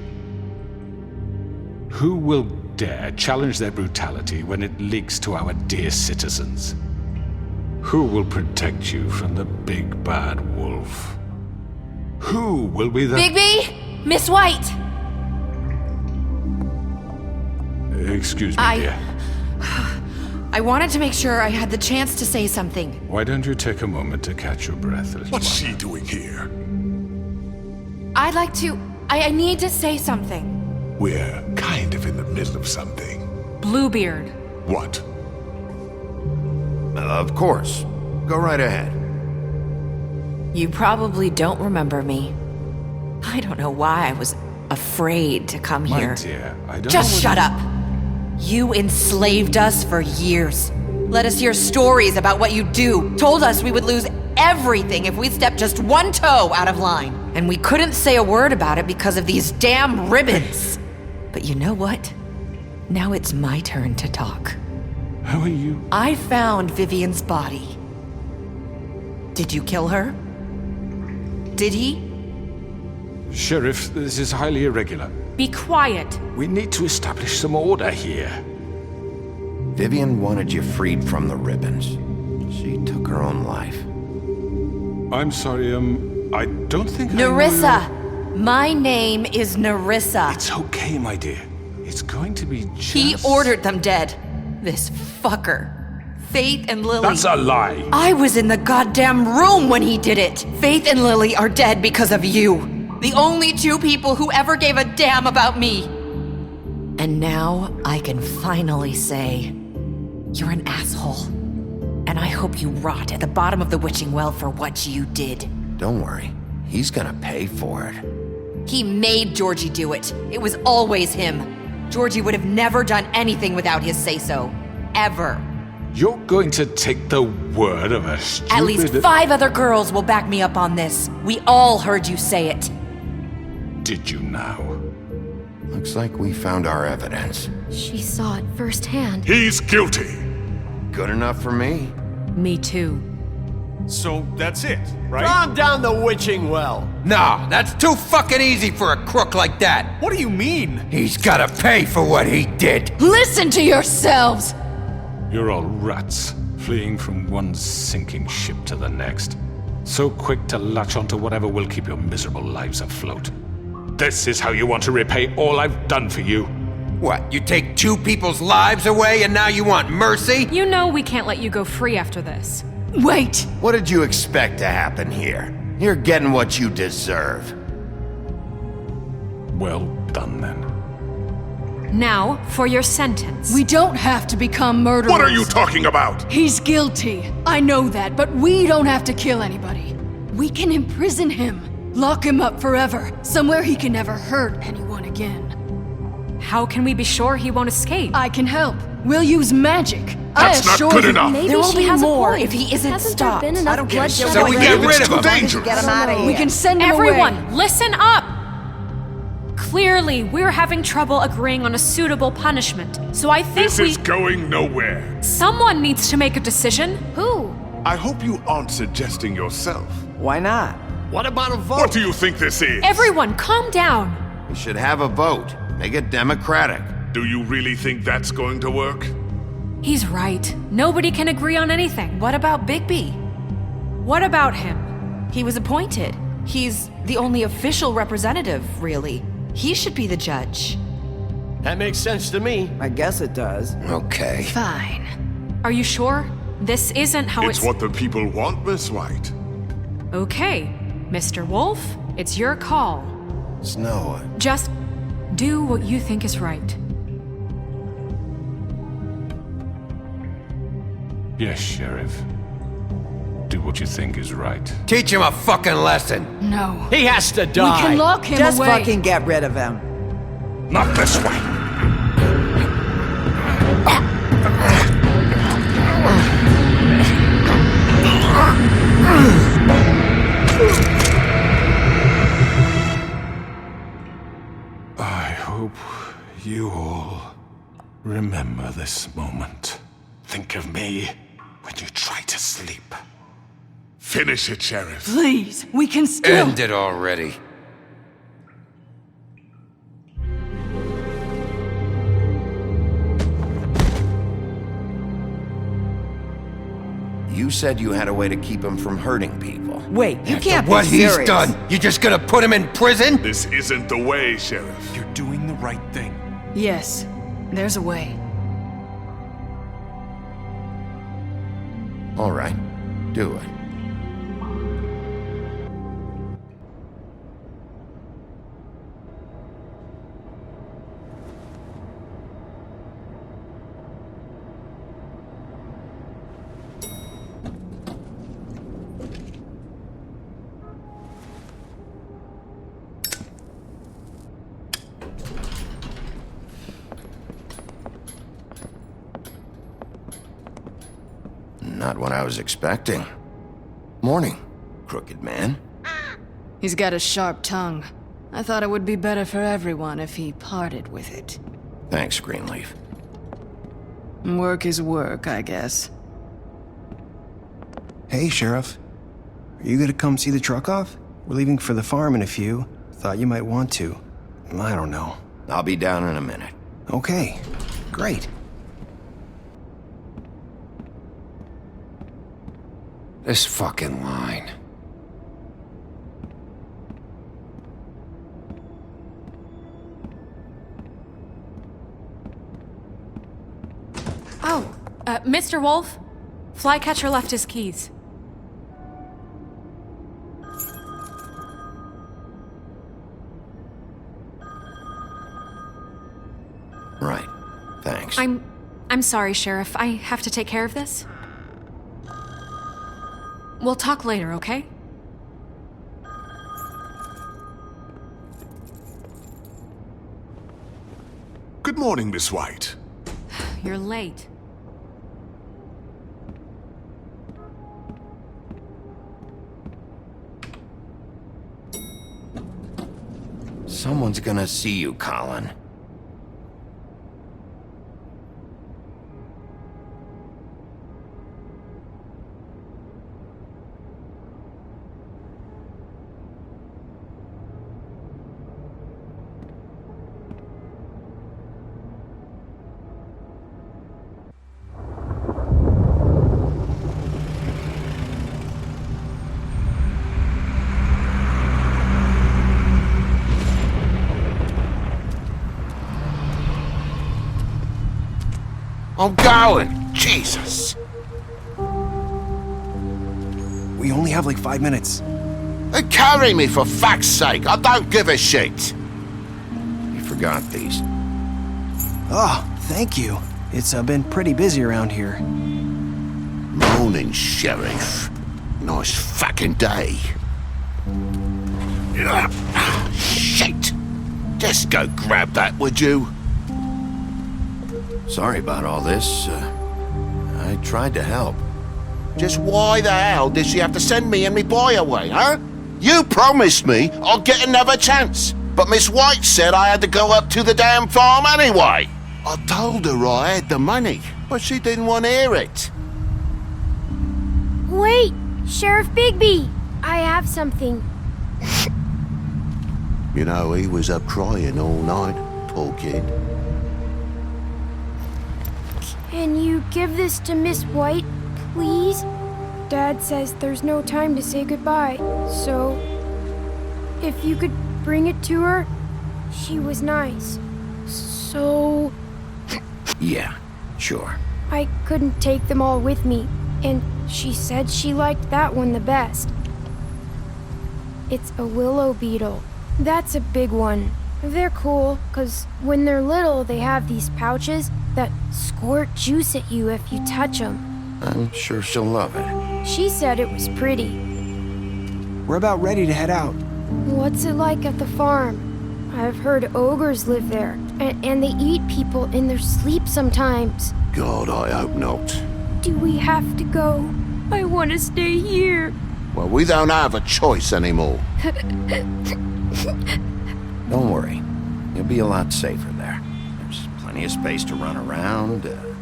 Who will dare challenge their brutality when it leaks to our dear citizens? Who will protect you from the big bad wolf? Who will be the... Bigby! Miss White! Excuse me, dear. I wanted to make sure I had the chance to say something. Why don't you take a moment to catch your breath a little What's longer? she doing here? I'd like to... I need to say something. We're kind of in the middle of something. Bluebeard. What? Of course. Go right ahead. You probably don't remember me. I don't know why I was afraid to come My here. dear, I don't Just know shut up! You enslaved us for years. Let us hear stories about what you do. Told us we would lose everything if we stepped just one toe out of line. And we couldn't say a word about it because of these damn ribbons. But you know what? Now it's my turn to talk. How are you? I found Vivian's body. Did you kill her? Did he? Sheriff, this is highly irregular. Be quiet. We need to establish some order here. Vivian wanted you freed from the ribbons. She took her own life. I'm sorry, I don't think Nerissa! My name is Nerissa. It's okay, my dear. It's going to be just... He ordered them dead. This fucker. Faith and Lily. That's a lie. I was in the goddamn room when he did it. Faith and Lily are dead because of you. The only two people who ever gave a damn about me. And now I can finally say, you're an asshole. And I hope you rot at the bottom of the witching well for what you did. Don't worry. He's gonna pay for it. He made Georgie do it. It was always him. Georgie would have never done anything without his say-so. Ever. You're going to take the word of a stupid... At least 5 other girls will back me up on this. We all heard you say it. Did you now? Looks like we found our evidence. She saw it firsthand. He's guilty. Good enough for me. Me too. So that's it, right? Calm down the witching well. No, that's too fucking easy for a crook like that. What do you mean? He's gotta pay for what he did. Listen to yourselves! You're all rats, fleeing from one sinking ship to the next. So quick to latch onto whatever will keep your miserable lives afloat. This is how you want to repay all I've done for you? What, you take 2 people's lives away and now you want mercy? You know we can't let you go free after this. Wait! What did you expect to happen here? You're getting what you deserve. Well done, then. Now, for your sentence. We don't have to become murderers. What are you talking about? He's guilty. I know that, but we don't have to kill anybody. We can imprison him. Lock him up forever. Somewhere he can never hurt anyone again. How can we be sure he won't escape? I can help. We'll use magic. That's not good enough. Maybe There will she be has more a point. if he isn't Hasn't stopped. There been enough I don't give a bloodshed shit. So we already? get rid It's of too him. dangerous. Get him out of here. We can send him Everyone, away. listen up! Clearly, we're having trouble agreeing on a suitable punishment, so I think This is going nowhere. Someone needs to make a decision. Who? I hope you aren't suggesting yourself. Why not? What about a vote? What do you think this is? Everyone, calm down. We should have a vote. Make it democratic. Do you really think that's going to work? He's right. Nobody can agree on anything. What about Bigby? What about him? He was appointed. He's the only official representative, really. He should be the judge. That makes sense to me. I guess it does. Okay. Fine. Are you sure? This isn't how It's what the people want, Miss White. Okay, Mr. Wolf, it's your call. Snow. Just do what you think is right. Yes, Sheriff. Do what you think is right. Teach him a fucking lesson. No. He has to We die. can lock him Just away. fucking get rid of him. Not this way. I hope you all remember this moment. Think of me when you try to sleep. Finish it, Sheriff. Please, we can still. End it already. You said you had a way to keep him from hurting people. Wait, you can't What be serious. he's done, you just gonna put him in prison? This isn't the way, Sheriff. You're doing the right thing. Yes, there's a way. All right. Do it. Not what I was expecting. Morning, crooked man. He's got a sharp tongue. I thought it would be better for everyone if he parted with it. Thanks, Greenleaf. Work is work, I guess. Hey, Sheriff. Are you gonna come see the truck off? We're leaving for the farm in a few. Thought you might want to. I don't know. I'll be down in a minute. Okay, great. This fucking line. Oh, Mr. Wolf, Flycatcher left his keys. Right. Thanks. I'm sorry, Sheriff. I have to take care of this. We'll talk later, okay? Good morning, Miss White. You're late. Someone's gonna see you, Colin. I'm going. Jesus. We only have like 5 minutes. Carry me for fuck's sake. I don't give a shit. You forgot these. Oh, thank you. It's been pretty busy around here. Morning, Sheriff. Nice fucking day. Shit. Just go grab that, would you? Sorry about all this. I tried to help. Just why the hell did she have to send me and me boy away, huh? You promised me I'd get another chance, but Miss White said I had to go up to the damn farm anyway. I told her I had the money, but she didn't want to hear it. Wait, Sheriff Bigby! I have something. You know, he was up crying all night, poor kid. Can you give this to Miss White, please? Dad says there's no time to say goodbye, so if you could bring it to her, she was nice. So Yeah, sure. I couldn't take them all with me, and she said she liked that one the best. It's a willow beetle. That's a big one. They're cool, 'cause when they're little, they have these pouches that squirt juice at you if you touch them. I'm sure she'll love it. She said it was pretty. We're about ready to head out. What's it like at the farm? I've heard ogres live there, and they eat people in their sleep sometimes. God, I hope not. Do we have to go? I want to stay here. Well, we don't have a choice anymore. Don't worry. You'll be a lot safer there. There's plenty of space to run around, and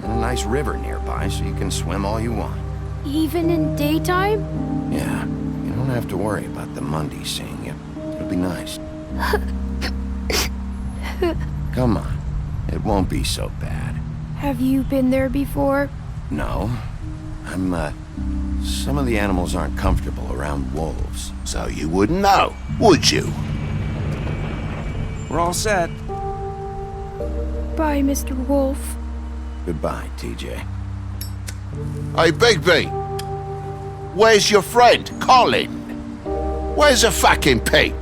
a nice river nearby so you can swim all you want. Even in daytime? Yeah, you don't have to worry about the Mundies seeing you. It'll be nice. Come on. It won't be so bad. Have you been there before? No. Some of the animals aren't comfortable around wolves. So you wouldn't know, would you? We're all set. Bye, Mr. Wolf. Goodbye, TJ. Hey, Bigby. Where's your friend, Colin? Where's the fucking pig?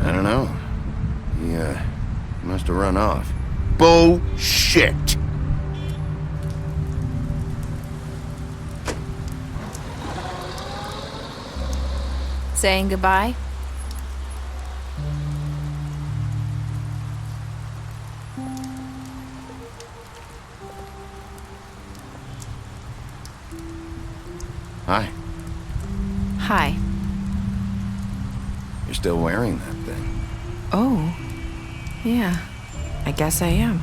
I don't know. He must have run off. Bullshit. Saying goodbye? Hi. Hi. You're still wearing that thing. Oh. Yeah. I guess I am.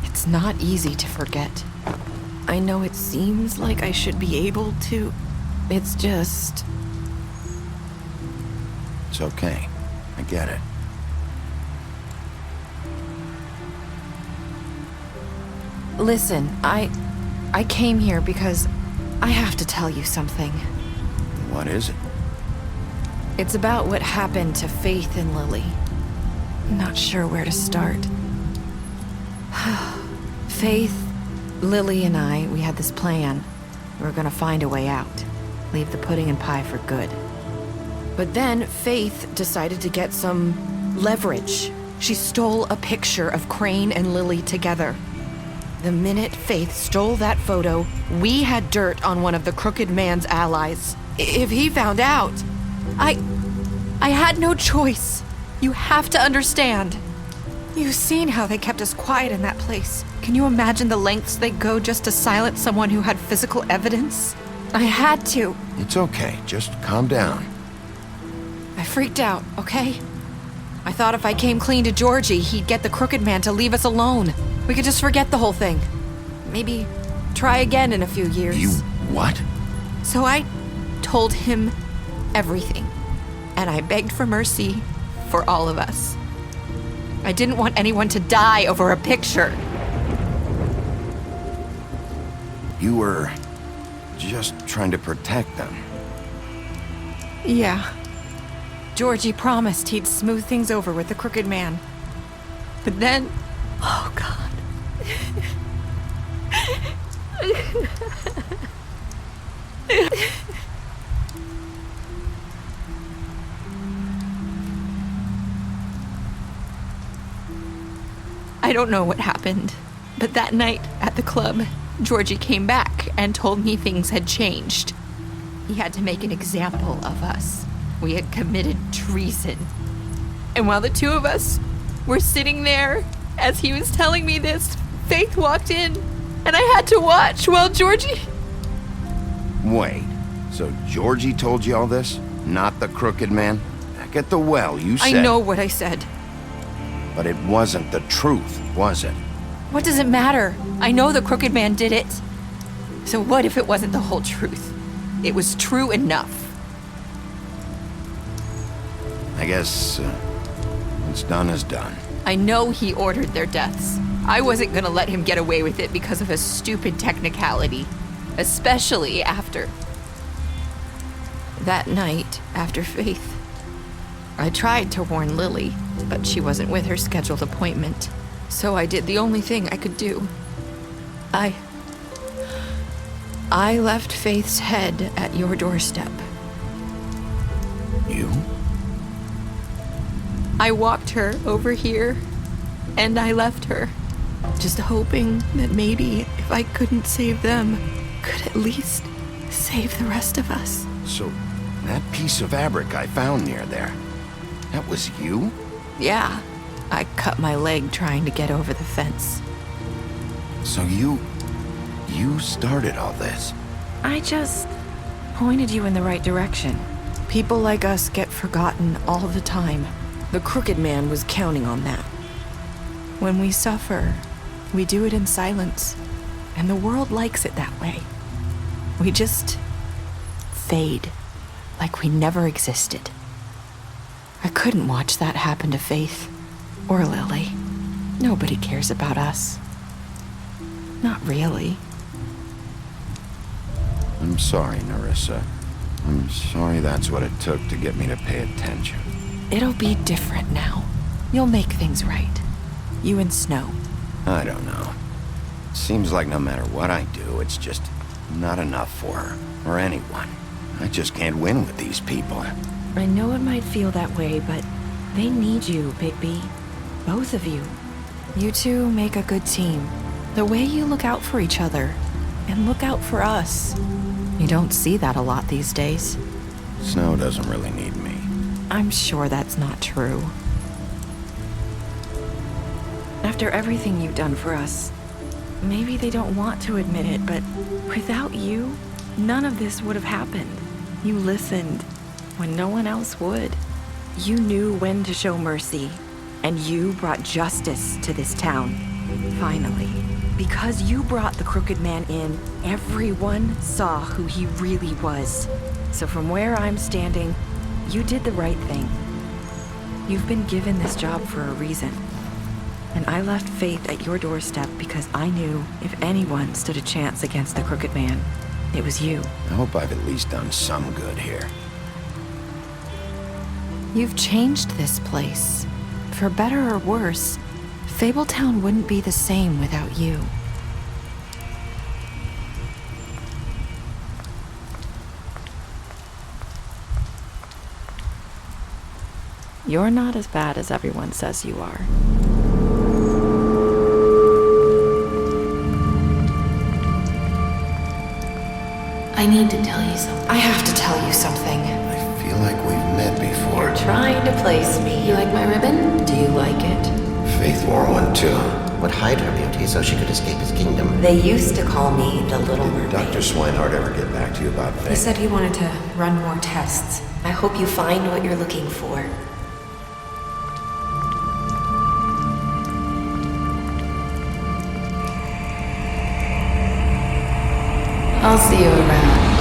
It's not easy to forget. I know it seems like I should be able to. It's just... It's okay. I get it. Listen, I came here because I have to tell you something. What is it? It's about what happened to Faith and Lily. I'm not sure where to start. Faith, Lily, and I, we had this plan. We were gonna find a way out. Leave the pudding and pie for good. But then Faith decided to get some leverage. She stole a picture of Crane and Lily together. The minute Faith stole that photo, we had dirt on one of the Crooked Man's allies. If he found out, I had no choice. You have to understand. You've seen how they kept us quiet in that place. Can you imagine the lengths they go just to silence someone who had physical evidence? I had to. It's okay. Just calm down. I freaked out, okay? I thought if I came clean to Georgie, he'd get the Crooked Man to leave us alone. We could just forget the whole thing. Maybe try again in a few years. You what? So I told him everything. And I begged for mercy for all of us. I didn't want anyone to die over a picture. You were just trying to protect them. Yeah. Georgie promised he'd smooth things over with the Crooked Man. But then... Oh, God. I don't know what happened, but that night at the club, Georgie came back and told me things had changed. He had to make an example of us. We had committed treason. And while the two of us were sitting there, as he was telling me this, Faith walked in, and I had to watch while Georgie... Wait, so Georgie told you all this? Not the Crooked Man? Back at the well, you said... I know what I said. But it wasn't the truth, was it? What does it matter? I know the Crooked Man did it. So what if it wasn't the whole truth? It was true enough. I guess what's done is done. I know he ordered their deaths. I wasn't gonna let him get away with it because of a stupid technicality. Especially after... that night, after Faith. I tried to warn Lily, but she wasn't with her scheduled appointment. So I did the only thing I could do. I left Faith's head at your doorstep. You? I walked her over here, and I left her. Just hoping that maybe if I couldn't save them, could at least save the rest of us. So, that piece of fabric I found near there, that was you? Yeah. I cut my leg trying to get over the fence. So you started all this? I just pointed you in the right direction. People like us get forgotten all the time. The Crooked Man was counting on that. When we suffer, we do it in silence, and the world likes it that way. We just fade, like we never existed. I couldn't watch that happen to Faith, or Lily. Nobody cares about us. Not really. I'm sorry, Nerissa. I'm sorry that's what it took to get me to pay attention. It'll be different now. You'll make things right. You and Snow. I don't know. Seems like no matter what I do, it's just not enough for her, or anyone. I just can't win with these people. I know it might feel that way, but they need you, Bigby. Both of you. You two make a good team. The way you look out for each other, and look out for us. You don't see that a lot these days. Snow doesn't really need me. I'm sure that's not true. After everything you've done for us, maybe they don't want to admit it, but without you, none of this would have happened. You listened when no one else would. You knew when to show mercy, and you brought justice to this town. Finally. Because you brought the Crooked Man in, everyone saw who he really was. So from where I'm standing, you did the right thing. You've been given this job for a reason. And I left Faith at your doorstep because I knew if anyone stood a chance against the Crooked Man, it was you. I hope I've at least done some good here. You've changed this place. For better or worse, Fabletown wouldn't be the same without you. You're not as bad as everyone says you are. I need to tell you something. I have to tell you something. I feel like we've met before. You're trying to place me. You like my ribbon? Do you like it? Faith wore one too. Would hide her beauty so she could escape his kingdom. They used to call me the Little Mermaid. Dr. Swinehart ever get back to you about Faith? He said he wanted to run more tests. I hope you find what you're looking for. I'll see you around.